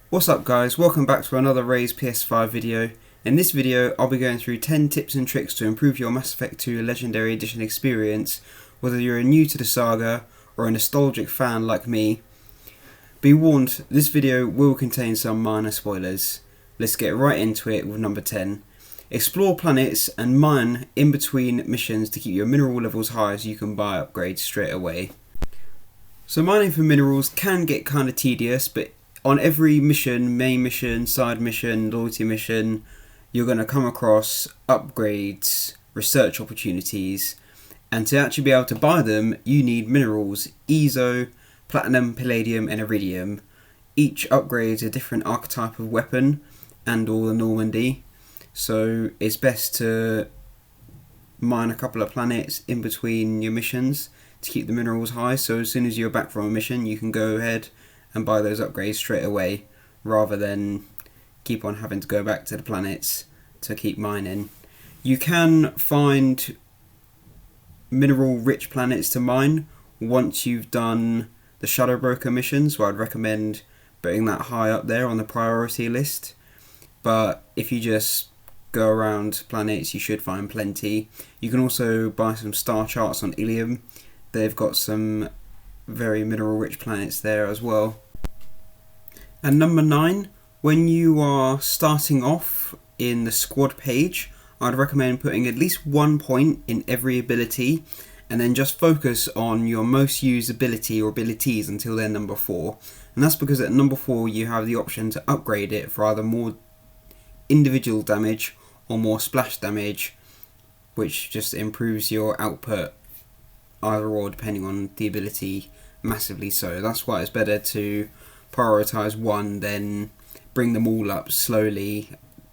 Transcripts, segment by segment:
What's up guys, welcome back to another Raze PS5 video. In this video I'll be going through 10 tips and tricks to improve your Mass Effect 2 Legendary Edition experience, whether you're new to the saga or a nostalgic fan like me. Be warned, this video will contain some minor spoilers. Let's get right into it with number 10. Explore planets and mine in between missions to keep your mineral levels high so you can buy upgrades straight away. So mining for minerals can get kind of tedious, but on every mission, main mission, side mission, loyalty mission, you're going to come across upgrades, research opportunities, and to actually be able to buy them, you need minerals, ESO, platinum, palladium and iridium. Each upgrades a different archetype of weapon and or the Normandy, so it's best to mine a couple of planets in between your missions to keep the minerals high, so as soon as you're back from a mission you can go ahead and buy those upgrades straight away, rather than keep on having to go back to the planets to keep mining. You can find mineral rich planets to mine once you've done the Shadow Broker mission, so I'd recommend putting that high up there on the priority list. But if you just go around planets, you should find plenty. You can also buy some star charts on Ilium. They've got some very mineral rich planets there as well. And number 9, when you are starting off in the squad page, I'd recommend putting at least 1 point in every ability and then just focus on your most used ability or abilities until they're number 4. And that's because at number 4 you have the option to upgrade it for either more individual damage or more splash damage, which just improves your output either or depending on the ability massively. So that's why it's better to prioritize one, then bring them all up slowly,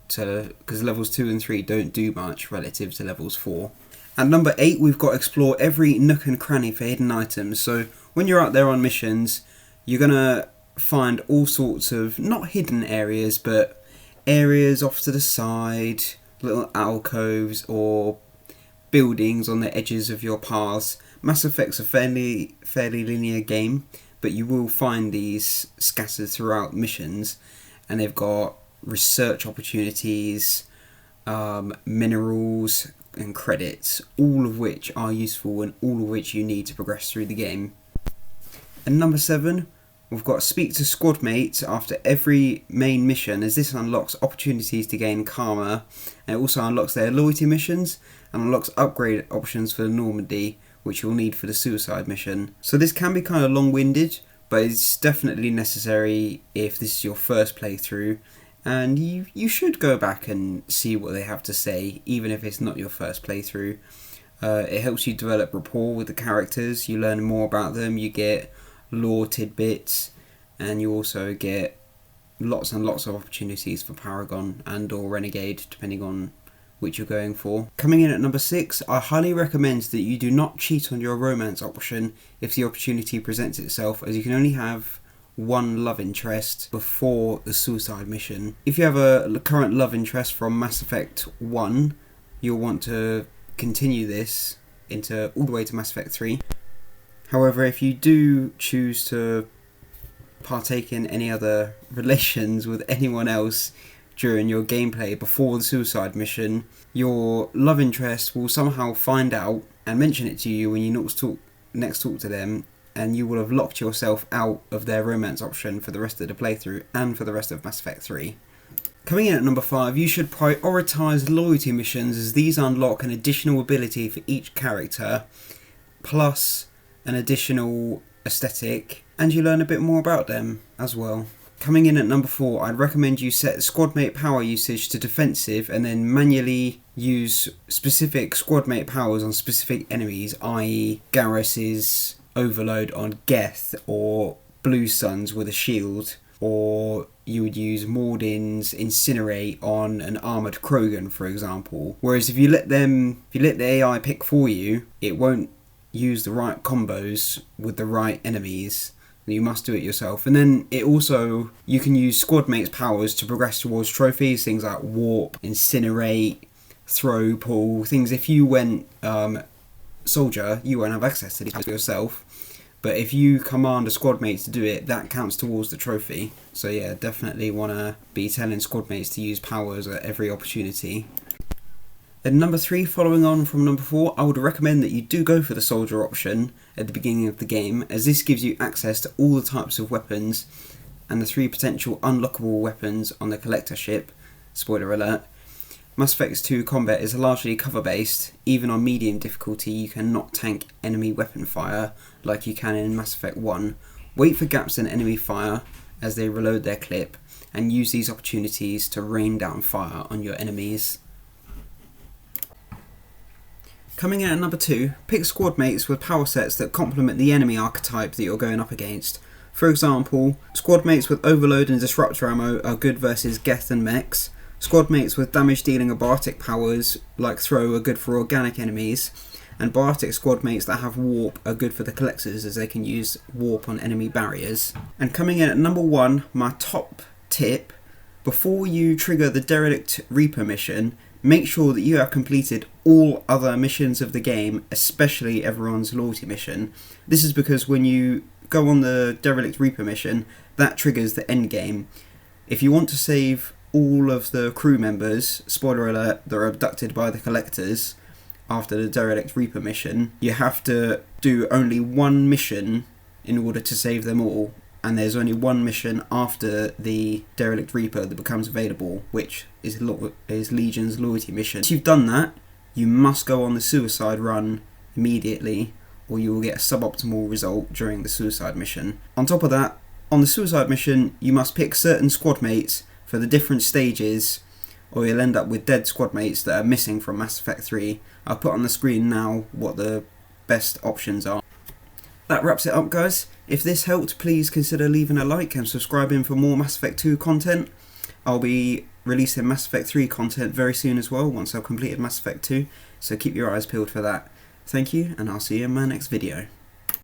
because levels 2 and 3 don't do much relative to levels 4. At number 8 we've got explore every nook and cranny for hidden items. So when you're out there on missions, you're gonna find all sorts of not hidden areas, but areas off to the side, little alcoves or buildings on the edges of your paths. Mass Effect's a fairly linear game, but you will find these scattered throughout missions, and they've got research opportunities, minerals and credits, all of which are useful and all of which you need to progress through the game. And number 7, we've got speak to Squadmate after every main mission, as this unlocks opportunities to gain karma, and it also unlocks their loyalty missions and unlocks upgrade options for the Normandy, which you'll need for the suicide mission. So this can be kind of long-winded, but it's definitely necessary if this is your first playthrough, and you should go back and see what they have to say, even if it's not your first playthrough. It helps you develop rapport with the characters, you learn more about them, you get lore tidbits, and you also get lots and lots of opportunities for Paragon and or Renegade, depending on which you're going for. Coming in at number 6, I highly recommend that you do not cheat on your romance option if the opportunity presents itself, as you can only have one love interest before the suicide mission. If you have a current love interest from Mass Effect 1, you'll want to continue this into all the way to Mass Effect 3. However, if you do choose to partake in any other relations with anyone else during your gameplay before the suicide mission, your love interest will somehow find out and mention it to you when you next talk to them, and you will have locked yourself out of their romance option for the rest of the playthrough and for the rest of Mass Effect 3. Coming in at number 5, you should prioritise loyalty missions, as these unlock an additional ability for each character, plus an additional aesthetic, and you learn a bit more about them as well. Coming in at number 4, I'd recommend you set Squadmate power usage to defensive and then manually use specific Squadmate powers on specific enemies, i.e. Garrus's overload on Geth, or Blue Suns with a shield, or you would use Mordin's incinerate on an armoured Krogan, for example. Whereas if you let the AI pick for you, it won't use the right combos with the right enemies. You must do it yourself. And then you can use Squadmate's powers to progress towards trophies, things like warp, incinerate, throw, pull, things. If you went soldier, you won't have access to these for yourself, but if you command a squad mate to do it, that counts towards the trophy. So yeah, definitely want to be telling squad mates to use powers at every opportunity. Then number 3, following on from number 4, I would recommend that you do go for the soldier option at the beginning of the game, as this gives you access to all the types of weapons and the 3 potential unlockable weapons on the collector ship. Spoiler alert. Mass Effect 2 combat is largely cover based. Even on medium difficulty you cannot tank enemy weapon fire like you can in Mass Effect 1. Wait for gaps in enemy fire as they reload their clip, and use these opportunities to rain down fire on your enemies. Coming in at number 2, pick squad mates with power sets that complement the enemy archetype that you're going up against. For example, squad mates with overload and disruptor ammo are good versus Geth and mechs. Squad mates with damage dealing or biotic powers like throw are good for organic enemies, and biotic squad mates that have warp are good for the collectors as they can use warp on enemy barriers. And coming in at number 1, my top tip: before you trigger the Derelict Reaper mission, make sure that you have completed all other missions of the game, especially everyone's loyalty mission. This is because when you go on the Derelict Reaper mission, that triggers the end game. If you want to save all of the crew members, spoiler alert, that are abducted by the collectors after the Derelict Reaper mission, you have to do only one mission in order to save them all, and there's only one mission after the Derelict Reaper that becomes available, which is Legion's loyalty mission. Once you've done that, you must go on the suicide run immediately, or you will get a suboptimal result during the suicide mission. On top of that, on the suicide mission, you must pick certain squad mates for the different stages, or you'll end up with dead squad mates that are missing from Mass Effect 3. I'll put on the screen now what the best options are. That wraps it up, guys. If this helped, please consider leaving a like and subscribing for more Mass Effect 2 content. I'll be releasing Mass Effect 3 content very soon as well, once I've completed Mass Effect 2, so keep your eyes peeled for that. Thank you, and I'll see you in my next video.